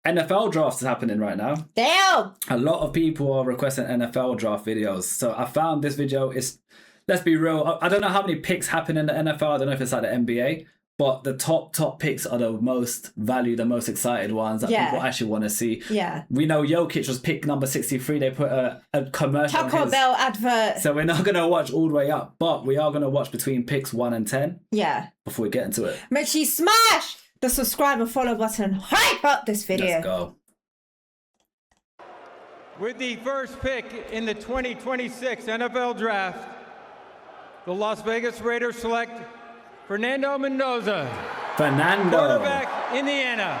NFL drafts is happening right now. Damn! A lot of people are requesting NFL draft videos. So I found this video. Let's be real. I don't know how many picks happen in the NFL. I don't know if it's like the NBA. But the top picks are the most valued, the most excited ones that people actually want to see. Yeah. We know Jokic was pick number 63. They put a commercial Taco Bell advert. So we're not going to watch all the way up, but we are going to watch between picks 1 and 10. Yeah. Before we get into it. Make sure you smash the subscribe and follow button and hype up this video. Let's go. With the first pick in the 2026 NFL Draft, the Las Vegas Raiders select Fernando Mendoza. Fernando. Quarterback, Indiana.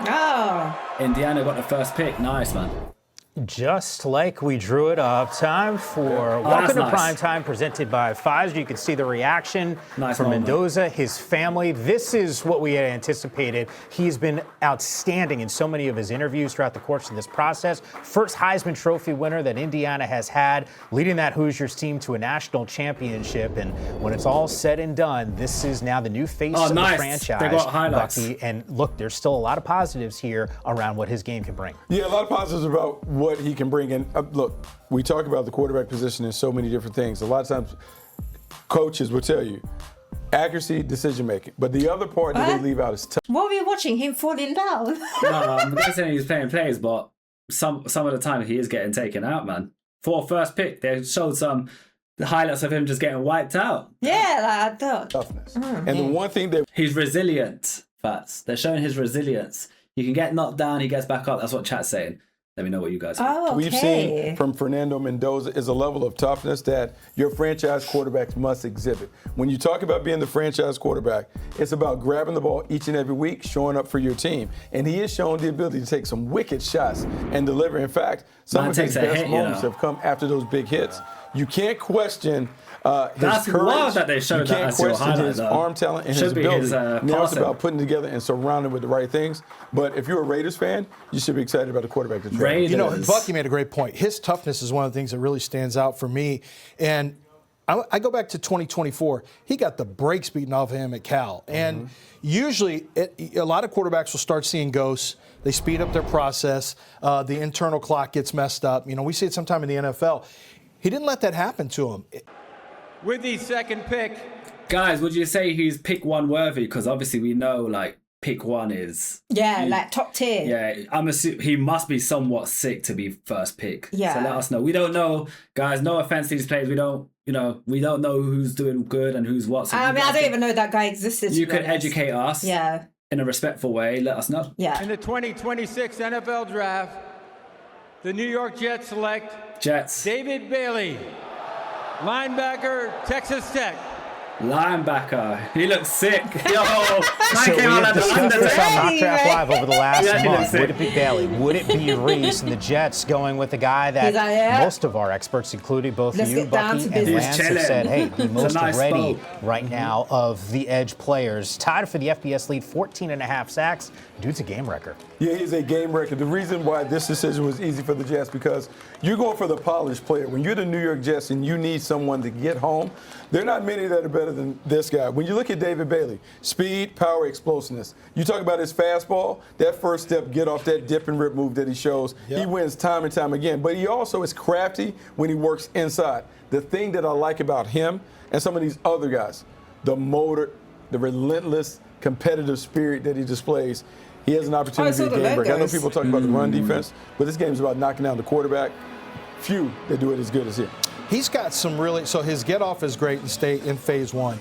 Oh. Indiana got the first pick. Nice, man. Just like we drew it up, time for Welcome to Prime Time, presented by Pfizer. You can see the reaction from Mendoza, his family. This is what we had anticipated. He's been outstanding in so many of his interviews throughout the course of this process. First Heisman Trophy winner that Indiana has had, leading that Hoosiers team to a national championship. And when it's all said and done, this is now the new face of the franchise. They got highlights. Bucky. And look, there's still a lot of positives here around what his game can bring. Yeah, a lot of positives about what he can bring in. Look, we talk about the quarterback position in so many different things. A lot of times, coaches will tell you accuracy, decision making. But the other part that they leave out is tough. What were you watching? Him falling down? No, I'm not saying he's playing plays, but some of the time he is getting taken out, man. For first pick, they showed some highlights of him just getting wiped out. Yeah, like I thought. Toughness. And the one thing that he's resilient, Fats. They're showing his resilience. He can get knocked down, he gets back up. That's what chat's saying. Let me know what you guys think. Oh, okay. We've seen from Fernando Mendoza is a level of toughness that your franchise quarterbacks must exhibit. When you talk about being the franchise quarterback, it's about grabbing the ball each and every week, showing up for your team. And he has shown the ability to take some wicked shots and deliver. In fact, some of his best moments have come after those big hits. You can't question his courage. That they showed you can't that question his arm talent and his ability. Now it's about putting together and surrounding with the right things. But if you're a Raiders fan, you should be excited about the quarterback that's Raiders. You know, Bucky made a great point. His toughness is one of the things that really stands out for me. And I go back to 2024. He got the brakes beaten off of him at Cal. And usually a lot of quarterbacks will start seeing ghosts. They speed up their process. The internal clock gets messed up. You know, we see it sometime in the NFL. He didn't let that happen to him. With the second pick. Guys, would you say he's pick 1 worthy? Because obviously we know, like, pick 1 is... Yeah, like top tier. Yeah, I'm assuming he must be somewhat sick to be first pick. Yeah. So let us know. We don't know, guys, no offense to these players. We don't know who's doing good and who's what. So I don't even know that guy existed. You could educate us. Yeah. In a respectful way. Let us know. Yeah. In the 2026 NFL Draft, the New York Jets select David Bailey, linebacker, Texas Tech. Linebacker. He looks sick. Yo, so we have discussed this on Mock Draft Live over the last month. Would it be Bailey? Would it be Reese? And the Jets going with the guy that most of our experts, including both you, Bucky, and Lance, have said, hey, the most ready right now of the edge players. Tied for the FBS lead, 14.5 sacks. Dude's a game wrecker. Yeah, he's a game wrecker. The reason why this decision was easy for the Jets, because you're going for the polished player. When you're the New York Jets and you need someone to get home, there are not many that are better than this guy. When you look at David Bailey, speed, power, explosiveness. You talk about his fastball, that first step, get off that dip and rip move that he shows. Yep. He wins time and time again. But he also is crafty when he works inside. The thing that I like about him and some of these other guys, the motor, the relentless competitive spirit that he displays. He has an opportunity to be a game breaker. I know people talk about the run defense, but this game is about knocking down the quarterback. Few that do it as good as him. He's got some really, so his get off is great and stay in phase 1.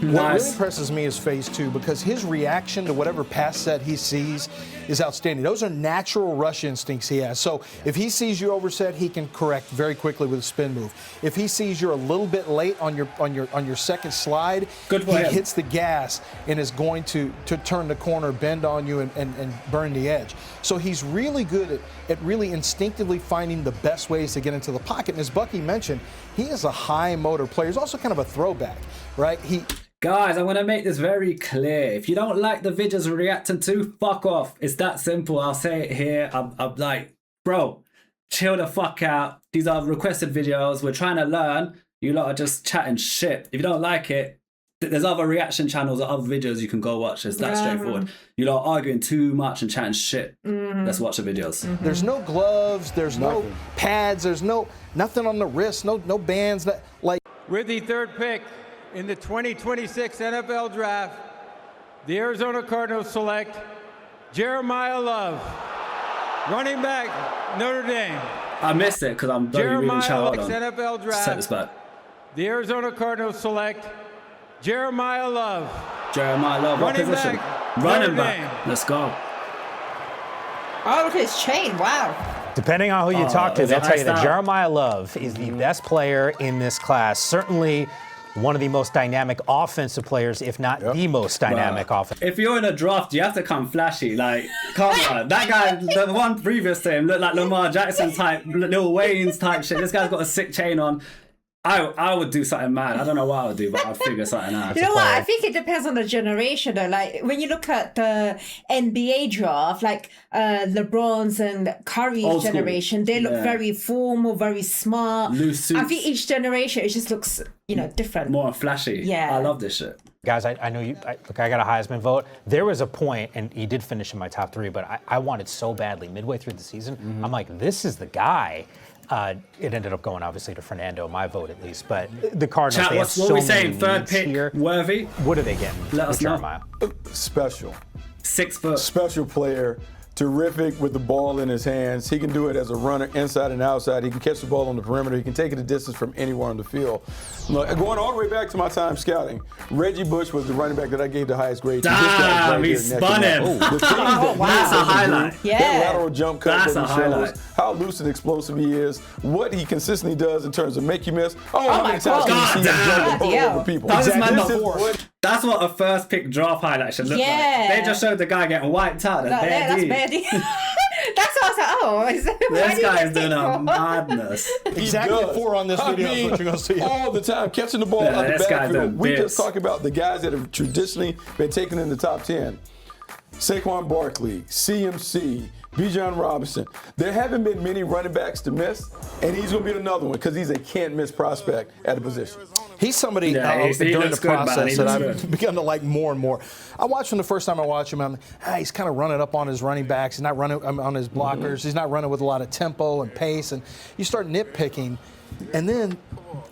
What really impresses me is phase 2, because his reaction to whatever pass set he sees is outstanding. Those are natural rush instincts he has. So if he sees you overset, he can correct very quickly with a spin move. If he sees you're a little bit late on your second slide, he hits the gas and is going to turn the corner, bend on you, and burn the edge. So he's really good at really instinctively finding the best ways to get into the pocket. And as Bucky mentioned, he is a high motor player. He's also kind of a throwback, right? Guys, I'm going to make this very clear. If you don't like the videos we're reacting to, fuck off. It's that simple. I'll say it here. I'm like, bro, chill the fuck out. These are requested videos. We're trying to learn. You lot are just chatting shit. If you don't like it, there's other reaction channels or other videos you can go watch. It's that straightforward. You're not arguing too much and chatting shit. Let's watch the videos. There's no gloves. There's no pads. There's nothing on the wrist. No bands. With the third pick in the 2026 NFL Draft, the Arizona Cardinals select Jeremiah Love, running back, Notre Dame. I missed it because I'm really child on. NFL Draft. Set this back. The Arizona Cardinals select Jeremiah Love. Jeremiah Love, what position? Running back. Let's go. Oh, look at his chain. Wow. Depending on who you talk to, they'll tell you that Jeremiah Love is the best player in this class. Certainly one of the most dynamic offensive players, if not the most dynamic offensive. If you're in a draft, you have to come flashy. Like, come on. That guy, the one previous to him, looked like Lamar Jackson type, Lil Wayne's type shit. This guy's got a sick chain on. I would do something mad. I don't know what I would do, but I'd figure something out. You know what? I think it depends on the generation, though. Like, when you look at the NBA draft, like LeBron's and Curry's generation, they look very formal, very smart. Loose suits. I think each generation, it just looks, different. More flashy. Yeah. I love this shit. Guys, I know you. Look, I got a Heisman vote. There was a point, and he did finish in my top 3, but I wanted so badly midway through the season. I'm like, this is the guy. It ended up going, obviously, to Fernando, my vote at least. But the Cardinals, they have so many saying? Third pick, here. Worthy? What are they getting? Let us know. Jeremiah? Special. 6 foot. Special player. Terrific with the ball in his hands. He can do it as a runner, inside and outside. He can catch the ball on the perimeter. He can take it a distance from anywhere on the field. Look, going all the way back to my time scouting, Reggie Bush was the running back that I gave the highest grade to. Damn, he spun him. That's a highlight. Yeah. That lateral jump cut That's that a he highlight. shows, how loose and explosive he is, what he consistently does in terms of make you miss. How many times God. can you see him jump and pull over people? That was my This number is 4. what- That's what a first pick draft highlight should look like. They just showed the guy getting wiped out. That's bad. That's what I was like, this guy is doing a madness. Exactly 4 on this video. Is what you're going to see. All the time, catching the ball out the backfield. We just talk about the guys that have traditionally been taken in the top 10. Saquon Barkley, CMC, Bijan Robinson. There haven't been many running backs to miss, and he's going to be another one because he's a can't-miss prospect at a position. He's somebody he during the process that I've good. begun to like more and more. I watched him the first time I watched him. I'm like, he's kind of running up on his running backs. He's not running on his blockers. He's not running with a lot of tempo and pace. And you start nitpicking. And then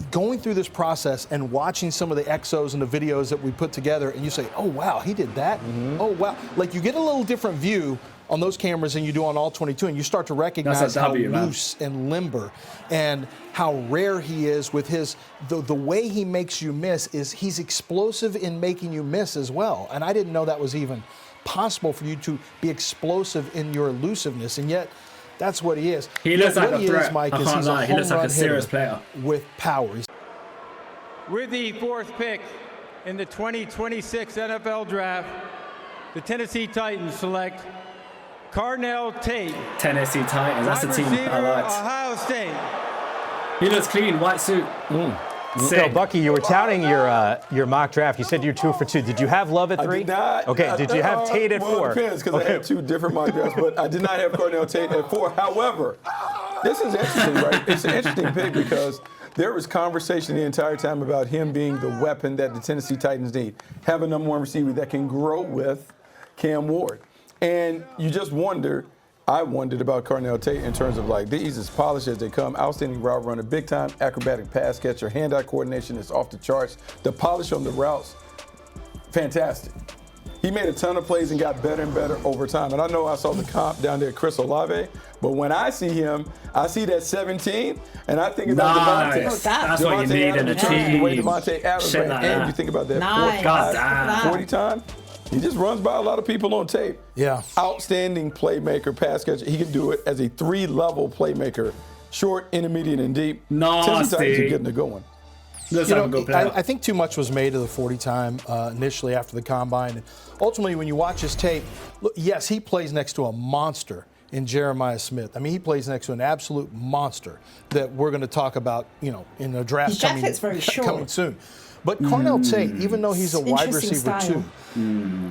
going through this process and watching some of the exos and the videos that we put together, and you say, oh, wow, he did that? Oh, wow. Like, you get a little different view on those cameras than you do on all 22, and you start to recognize how loose and limber and how rare he is with his the way he makes you miss is he's explosive in making you miss as well. And I didn't know that was even possible for you to be explosive in your elusiveness, and yet that's what he is. He looks like a threat. Mike, I can't lie. He looks like a serious player with power. With the 4th pick in the 2026 NFL Draft, the Tennessee Titans select Carnell Tate. Tennessee Titans. That's the team I liked. Ohio State. He looks clean. White suit. So, Bucky, you were touting your mock draft. You said you're 2 for 2. Did you have Love at 3? I did not. Okay. Did you have Tate at 4? Well, it depends because I had 2 different mock drafts, but I did not have Carnell Tate at 4. However, this is interesting, right? It's an interesting pick because there was conversation the entire time about him being the weapon that the Tennessee Titans need. Have a number 1 receiver that can grow with Cam Ward. And you just wonder, I wondered about Carnell Tate in terms of like, he's as polished as they come, outstanding route runner, big time acrobatic pass catcher, hand-eye coordination is off the charts. The polish on the routes, fantastic. He made a ton of plays and got better and better over time. And I know I saw the comp down there at Chris Olave, but when I see him, I see that 17, and I think about Devontae. That's what you need in a team. The way Devontae Adams ran, and you think about that 40 time. He just runs by a lot of people on tape. Yeah. Outstanding playmaker, pass catcher. He can do it as a 3-level playmaker, short, intermediate, and deep. Nasty. Tennessee Titans are getting it going. I think too much was made of the 40 time initially after the combine. And ultimately, when you watch his tape, look, yes, he plays next to a monster in Jeremiah Smith. I mean, he plays next to an absolute monster that we're going to talk about, in the draft coming soon. But Carnell Tate, even though he's a wide receiver too,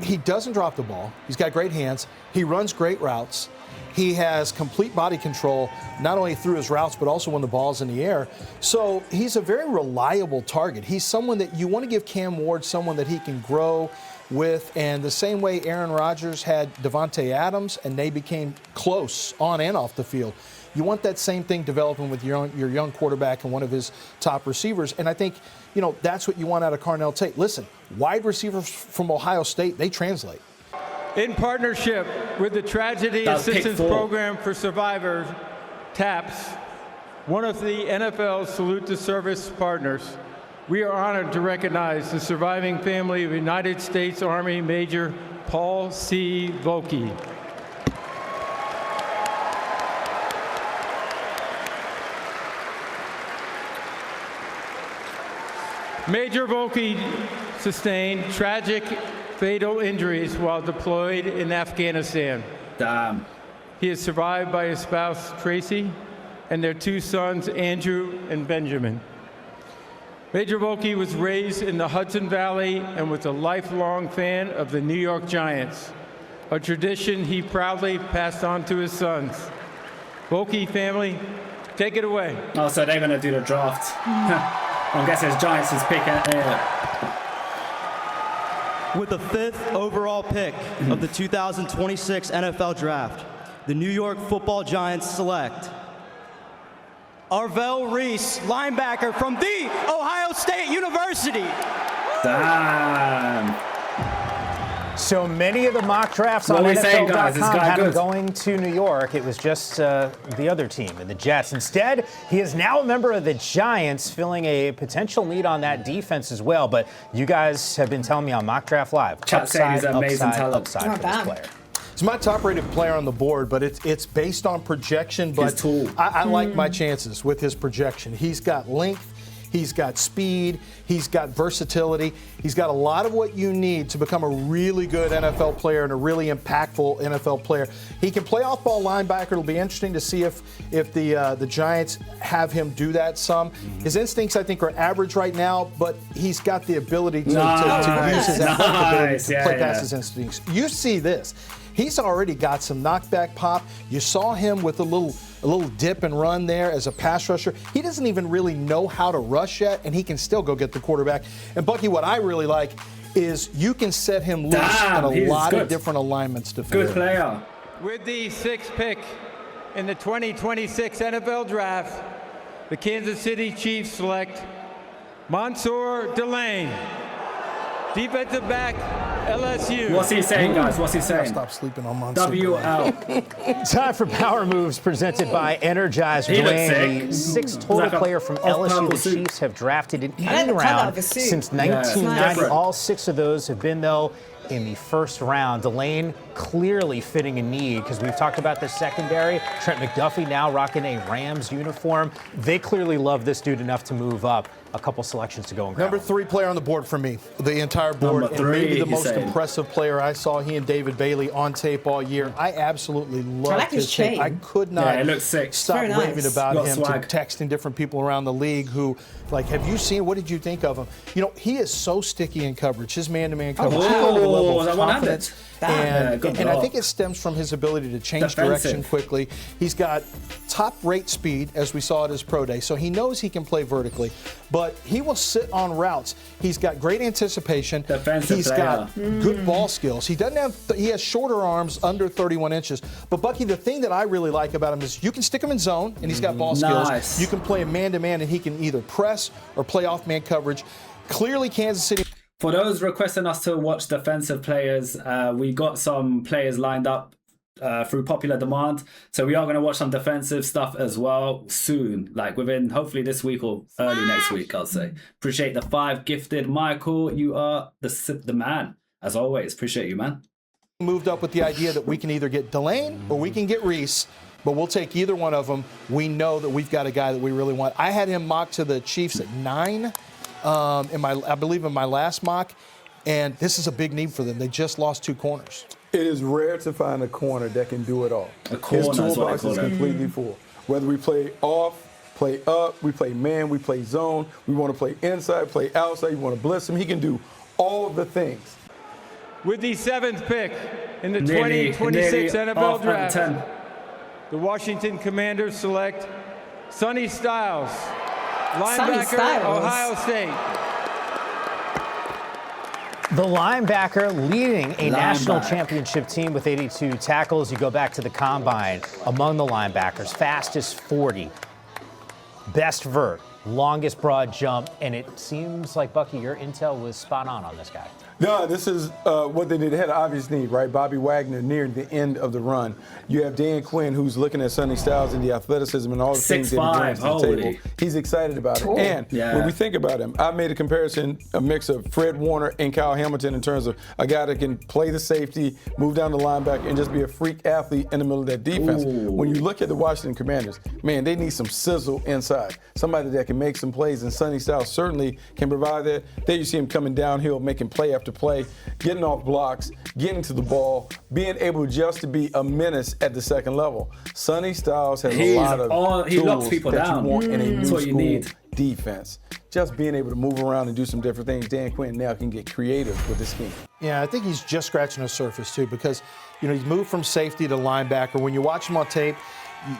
he doesn't drop the ball. He's got great hands. He runs great routes. He has complete body control, not only through his routes, but also when the ball's in the air. So he's a very reliable target. He's someone that you want to give Cam Ward, someone that he can grow with. And the same way Aaron Rodgers had Devontae Adams, and they became close on and off the field. You want that same thing developing with your young quarterback and one of his top receivers. And I think, that's what you want out of Carnell Tate. Listen, wide receivers from Ohio State, they translate. In partnership with the Tragedy Assistance Program for Survivors, TAPS, one of the NFL's Salute to Service partners, we are honored to recognize the surviving family of United States Army Major Paul C. Volke. Major Volke sustained tragic fatal injuries while deployed in Afghanistan. Damn. He is survived by his spouse, Tracy, and their 2 sons, Andrew and Benjamin. Major Volke was raised in the Hudson Valley and was a lifelong fan of the New York Giants, a tradition he proudly passed on to his sons. Volke family, take it away. Oh, so they're going to do the draft. I'm guessing it's Giants is picking. With the 5th overall pick of the 2026 NFL Draft, the New York Football Giants select Arell Reese, linebacker from The Ohio State University. Damn. So many of the mock drafts on NFL.com had him going to New York. It was just the other team, and the Jets. Instead, he is now a member of the Giants, filling a potential need on that defense as well. But you guys have been telling me on Mock Draft Live, Chat saying he's an amazing talent. Upside for this player. He's my top-rated player on the board, but it's based on projection. But I like my chances with his projection. He's got length. He's got speed. He's got versatility. He's got a lot of what you need to become a really good NFL player and a really impactful NFL player. He can play off-ball linebacker. It'll be interesting to see if the Giants have him do that some. His instincts, I think, are average right now, but he's got the ability to use his athletic ability to play past his instincts. You see this. He's already got some knockback pop. You saw him with a little dip and run there as a pass rusher. He doesn't even really know how to rush yet, and he can still go get the quarterback. And Bucky, what I really like is you can set him loose in a lot of different alignments to good player. With the 6th pick in the 2026 NFL Draft, the Kansas City Chiefs select Monsour Delane, defensive back, LSU. What's he saying, guys? What's he saying? Stop sleeping on Monsour. WL. Time for Power Moves presented by Energize Delane, the 6th total player from LSU the Chiefs have drafted in any round since 1990. All 6 of those have been, though, in the first round. Delane clearly fitting a need because we've talked about the secondary. Trent McDuffie now rocking a Rams uniform. They clearly love this dude enough to move up a couple selections to go and grab. Number 3 player on the board for me, the entire board, and maybe the most impressive player I saw. He and David Bailey on tape all year. I absolutely loved his tape. I could not stop raving about him, to texting different people around the league who, like, have you seen, what did you think of him? You know, he is so sticky in coverage, his man-to-man coverage. And I think it stems from his ability to change direction quickly. He's got top-rate speed, as we saw at his pro day, so he knows he can play vertically. But he will sit on routes. He's got great anticipation. He's got good ball skills. He doesn't have. He has shorter arms, under 31 inches. But Bucky, the thing that I really like about him is you can stick him in zone, and he's got ball skills. You can play him man-to-man, and he can either press or play off-man coverage. Clearly, Kansas City. For those requesting us to watch defensive players, we got some players lined up through popular demand. So we are going to watch some defensive stuff as well soon, like within hopefully this week or early next week, I'll say. Appreciate the 5 gifted. Michael, you are the man, as always. Appreciate you, man. Moved up with the idea that we can either get Delane or we can get Reese, but we'll take either one of them. We know that we've got a guy that we really want. I had him mocked to the Chiefs at 9. I believe in my last mock, and this is a big need for them. They just lost 2 corners. It is rare to find a corner that can do it all. His toolbox is completely full. Whether we play off, play up, we play man, we play zone, we want to play inside, play outside, you want to blitz him, he can do all of the things. With the 7th pick in the 2026 NFL Draft, the Washington Commanders select Sonny Styles, linebacker, Ohio State. The linebacker leading a national championship team with 82 tackles. You go back to the combine, among the linebackers, fastest 40, best vert, longest broad jump, and it seems like, Bucky, your intel was spot on this guy. No, this is what they did. They had an obvious need, right? Bobby Wagner near the end of the run. You have Dan Quinn, who's looking at Sonny Styles and the athleticism and all the things that he brings to the table. He's excited about it. And when we think about him, I made a comparison, a mix of Fred Warner and Kyle Hamilton in terms of a guy that can play the safety, move down the linebacker, and just be a freak athlete in the middle of that defense. When you look at the Washington Commanders, man, they need some sizzle inside. Somebody that can make some plays, and Sonny Styles certainly can provide that. There you see him coming downhill, making play after play, getting off blocks, getting to the ball, being able just to be a menace at the second level. Sonny Styles has a lot of he locks tools people that down. you want in a new That's school defense. Just being able to move around and do some different things. Dan Quinn now can get creative with the scheme. Yeah, I think he's just scratching the surface too, because he's moved from safety to linebacker. When you watch him on tape,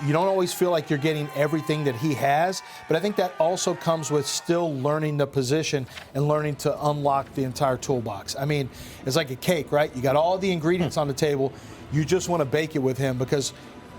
you don't always feel like you're getting everything that he has, but I think that also comes with still learning the position and learning to unlock the entire toolbox. I mean, it's like a cake, right? You got all the ingredients on the table. You just want to bake it with him, because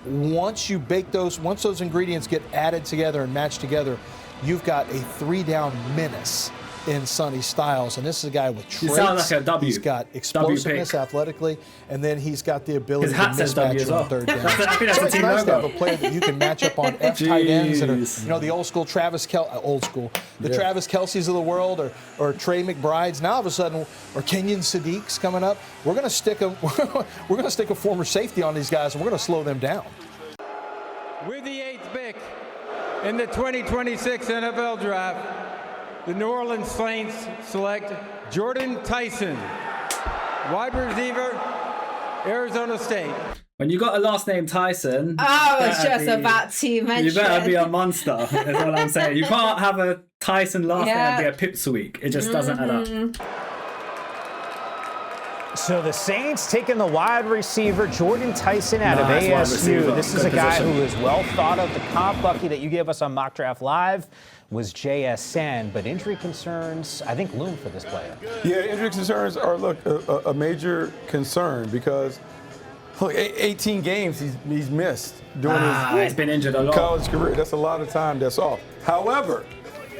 once those ingredients get added together and matched together, you've got a 3-down menace in Sonny Styles, and this is a guy with traits. He sounds like a W. He's got explosiveness athletically, and then he's got the ability to mismatch on third down. So it's nice to have a player that you can match up on F tight ends that are, the old school Travis Kelce's of the world, or Trey McBride's. Now all of a sudden, or Kenyon Sadiq's coming up. We're going to stick a former safety on these guys, and we're going to slow them down. With the 8th pick in the 2026 NFL Draft, the New Orleans Saints select Jordan Tyson, wide receiver, Arizona State. When you got a last name Tyson, I was just about to mention. You better be a monster, is what I'm saying. You can't have a Tyson last name and be a pipsqueak. It just doesn't add up. So the Saints taking the wide receiver, Jordan Tyson out of ASU. This is a guy who is well thought of. The comp, Bucky, that you gave us on Mock Draft Live was JSN, but injury concerns, I think, loom for this player. Yeah, injury concerns are, a major concern, because 18 games he's missed during he's been injured a lot. College career. That's a lot of time that's off. However,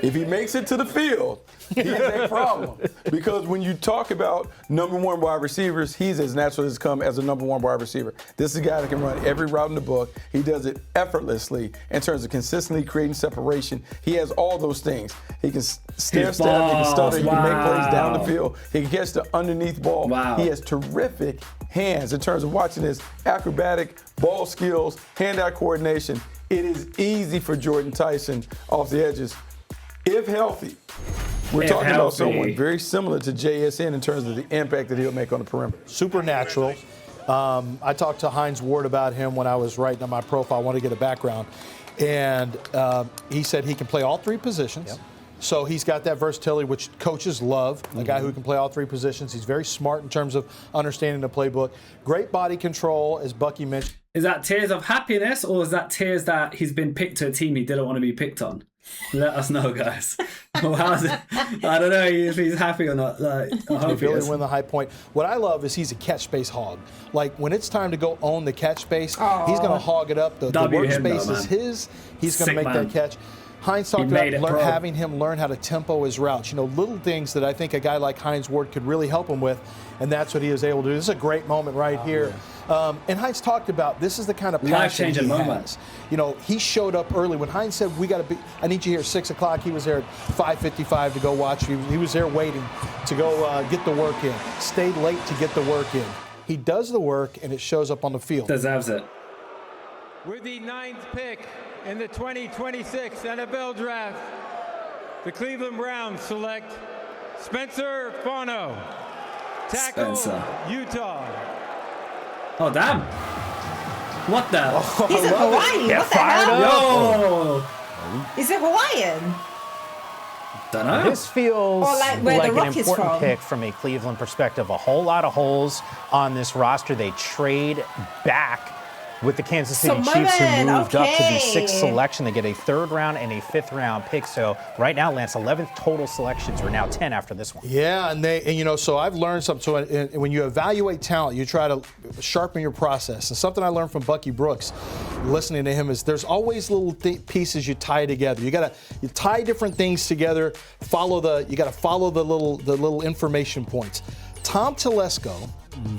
if he makes it to the field, he has a problem. Because when you talk about number one wide receivers, he's as natural as come as a number one wide receiver. This is a guy that can run every route in the book. He does it effortlessly in terms of consistently creating separation. He has all those things. He can step, he can stutter, he can make plays down the field. He can catch the underneath ball. He has terrific hands in terms of watching his acrobatic ball skills, hand-eye coordination. It is easy for Jordan Tyson off the edges, if healthy. We're talking about someone very similar to JSN in terms of the impact that he'll make on the perimeter. Supernatural. I talked to Hines Ward about him when I was writing on my profile. I wanted to get a background. And he said he can play all three positions. Yep. So he's got that versatility, which coaches love, a guy who can play all three positions. He's very smart in terms of understanding the playbook. Great body control, as Bucky mentioned. Is that tears of happiness, or is that tears that he's been picked to a team he didn't want to be picked on? Let us know, guys. Well, how's it? I don't know if he's happy or not. I hope he really win the high point. What I love is he's a catch space hog. Like, when it's time to go own the catch space, he's going to hog it up. The workspace is his. He's going to make that catch. Hines talked about having him learn how to tempo his routes. Little things that I think a guy like Hines Ward could really help him with, and that's what he was able to do. This is a great moment right here. And Hines talked about this is the kind of passion he has. He showed up early. When Hines said, I need you here at 6 o'clock, he was there at 5:55 to go watch. He was there waiting to go get the work in. Stayed late to get the work in. He does the work, and it shows up on the field. Deserves it. With the 9th pick in the 2026 NFL Draft, the Cleveland Browns select Spencer Fano, tackle, Utah. Oh, damn. What the? He's a Hawaiian. What the hell? Yo. Is it Hawaiian? Don't know. This feels like an important pick from a Cleveland perspective. A whole lot of holes on this roster. They trade back with the Kansas City Chiefs, who moved up to the 6th selection. They get a 3rd round and a 5th round pick. So right now, Lance, 11th total selections. We're now 10 after this one. Yeah, and so I've learned something. So when you evaluate talent, you try to sharpen your process. And something I learned from Bucky Brooks, listening to him, is there's always little pieces you tie together. You tie different things together. You got to follow the little information points. Tom Telesco,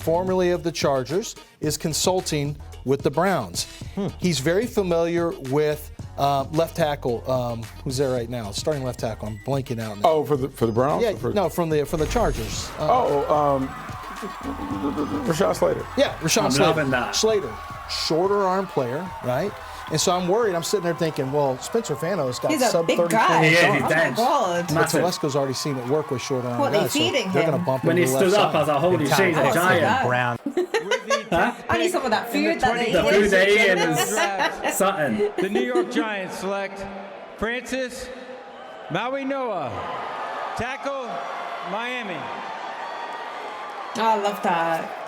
formerly of the Chargers, is consulting with the Browns. He's very familiar with left tackle. Who's there right now? Starting left tackle. I'm blanking out now. Oh, for the Browns? Yeah, no, from the Chargers. Rashawn Slater. Yeah, Rashawn Slater. Loving that. Slater, shorter arm player, right? And so I'm worried. I'm sitting there thinking, well, Spencer Fano's got sub 30 guy. He is, pounds. he's dense. God. But Telesco's already seen it work with short arm What, guys. they feeding so they're him? going to bump When him he to the stood left up, I was side. like, holy shit, he's a giant. Brown. I need some of that food that they The food they eat is draft, something. the New York Giants select Francis Mauigoa, tackle, Miami. I love that.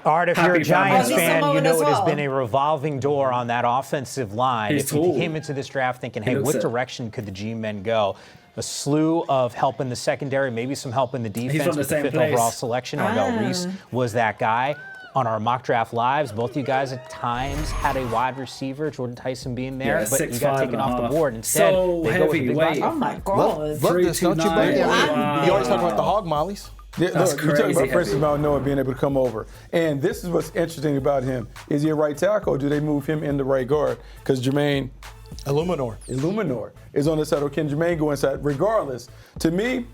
Art, if you're a Giants fan, you know as it has well. been a revolving door on that offensive line. He's If you tall. came into this draft thinking, hey, looks what it. direction could the G-men go? A slew of help in the secondary, maybe some help in the defense. from the with same 5th place. overall selection. Arell Reese was that guy. On our mock draft lives, both you guys at times had a wide receiver, Jordan Tyson being there, Yeah, but you got 6'5" taken and a off the half. board. Instead, So they go with the big heavyweight. body. Oh my God. Love this, don't you, buddy? 329. I mean, you always talk about the hog mollies. Yeah, That's look, you talk crazy about Francis heavy. Mauigoa being able to come over. And this is what's interesting about him. Is he a right tackle or do they move him into right guard? Because Jermaine Illuminor is on the side, or can Jermaine go inside? Regardless, to me,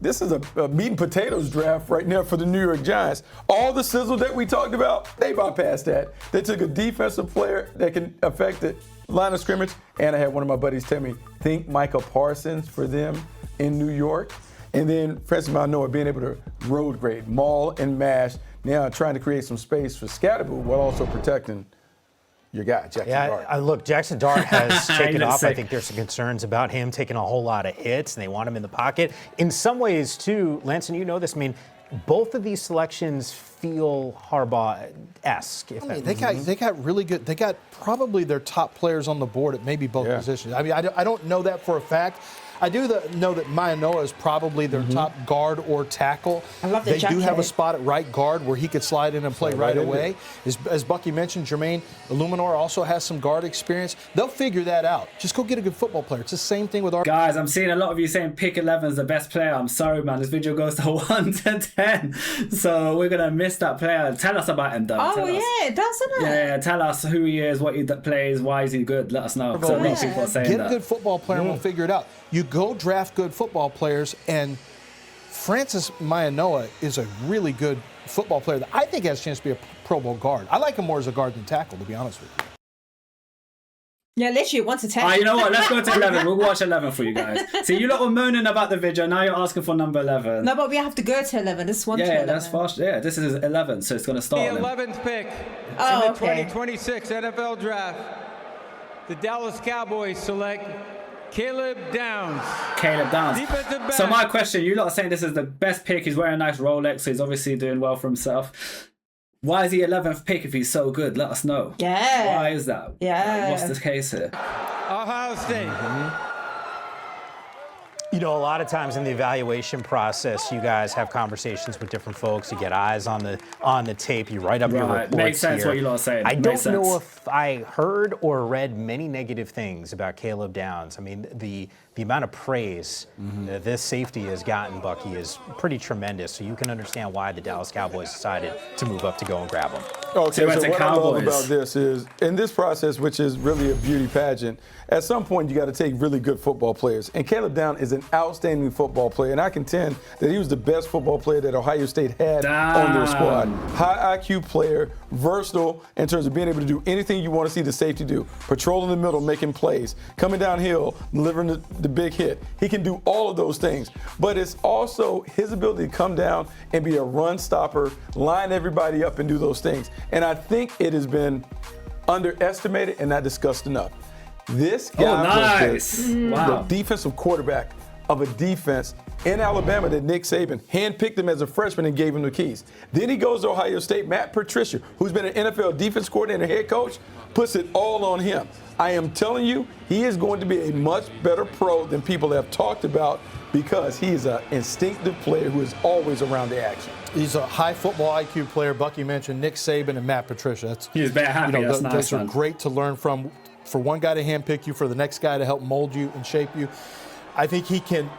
this is a meat and potatoes draft right now for the New York Giants. All the sizzle that we talked about, they bypassed that. They took a defensive player that can affect the line of scrimmage, and I had one of my buddies tell me, think Micah Parsons for them in New York. And then Francis Mauigoa being able to road grade, maul and mash, now trying to create some space for Scatterboo while also protecting your guy, Jackson Dart. Look, Jackson Dart has taken looks off. I sick. think there's some concerns about him taking a whole lot of hits, and they want him in the pocket. In some ways, too, Lance, and you know this, I mean, both of these selections feel Harbaugh-esque. They got really good. They got probably their top players on the board at maybe both positions. I mean, I don't know that for a fact. I do know that Mauigoa is probably their top guard or tackle. I love the They do have a jacket. spot at right guard where he could slide in and play right away. As Bucky mentioned, Jermaine Illuminor also has some guard experience. They'll figure that out. Just go get a good football player. It's the same thing with our Guys, I'm seeing a lot of you saying pick 11 is the best player. I'm sorry, man. This video goes to 1 to 10. So we're going to miss that player. Tell us about him, though. Oh, Tell us. yeah, doesn't it? Yeah, tell us who he is, what he plays, why is he good. Let us know. So a lot of people are saying Get that. a good football player and we'll figure it out. You go draft good football players, and Francis Mauigoa is a really good football player that I think has a chance to be a Pro Bowl guard. I like him more as a guard than tackle, to be honest with you. Yeah, literally 1 to 10. You know what? Let's go to 11. We'll watch 11 for you guys. See, you lot were moaning about the video. Now you're asking for number 11. No, but we have to go to 11. This 1 to 11. Yeah, that's fast. Yeah, this is 11, so it's going to start. The then. 11th pick in Oh, the okay. 2026 NFL Draft, the Dallas Cowboys select Caleb Downs. Caleb Downs. Defensive back. So my question, you lot are saying this is the best pick. He's wearing a nice Rolex, so he's obviously doing well for himself. Why is he 11th pick if he's so good? Let us know. Yeah. Why is that? Yeah. What's the case here? Ohio State. You know, a lot of times in the evaluation process, you guys have conversations with different folks. You get eyes on the tape. You write up your Right. reports. Makes sense here. what you lot are saying. I Makes don't know sense. if I heard or read many negative things about Caleb Downs. I mean, the amount of praise that this safety has gotten, Bucky, is pretty tremendous. So you can understand why the Dallas Cowboys decided to move up to go and grab him. Okay, went so to what I love Cowboys. about this is, in this process, which is really a beauty pageant, at some point you got to take really good football players. And Caleb Downs is an outstanding football player. And I contend that he was the best football player that Ohio State had on their squad. High IQ player, versatile in terms of being able to do anything you want to see the safety do. Patrolling the middle, making plays. Coming downhill, delivering the big hit. He can do all of those things. But it's also his ability to come down and be a run stopper, line everybody up and do those things. And I think it has been underestimated and not discussed enough. This guy nice. was the Wow. defensive quarterback of a defense in Alabama that Nick Saban handpicked him as a freshman and gave him the keys. Then he goes to Ohio State. Matt Patricia, who's been an NFL defense coordinator and head coach, puts it all on him. I am telling you, he is going to be a much better pro than people have talked about because he is an instinctive player who is always around the action. He's a high football IQ player. Bucky mentioned Nick Saban and Matt Patricia. He's very happy. That's nice, those are great to learn from. For one guy to handpick you, for the next guy to help mold you and shape you. I think he can,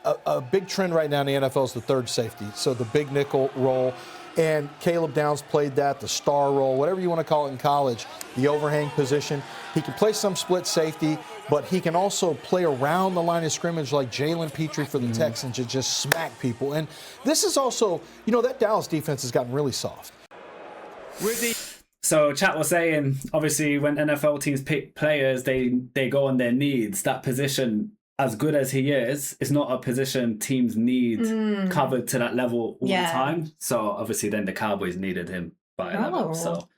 a big trend right now in the NFL is the third safety. So the big nickel role. And Caleb Downs played that, the star role, whatever you want to call it in college, the overhang position. He can play some split safety, but he can also play around the line of scrimmage like Jalen Petrie for the Texans to just smack people. And this is also, that Dallas defense has gotten really soft. So chat was saying, obviously, when NFL teams pick players, they go on their needs. That position, as good as he is not a position teams need covered to that level all the time. So obviously then the Cowboys needed him by a level. So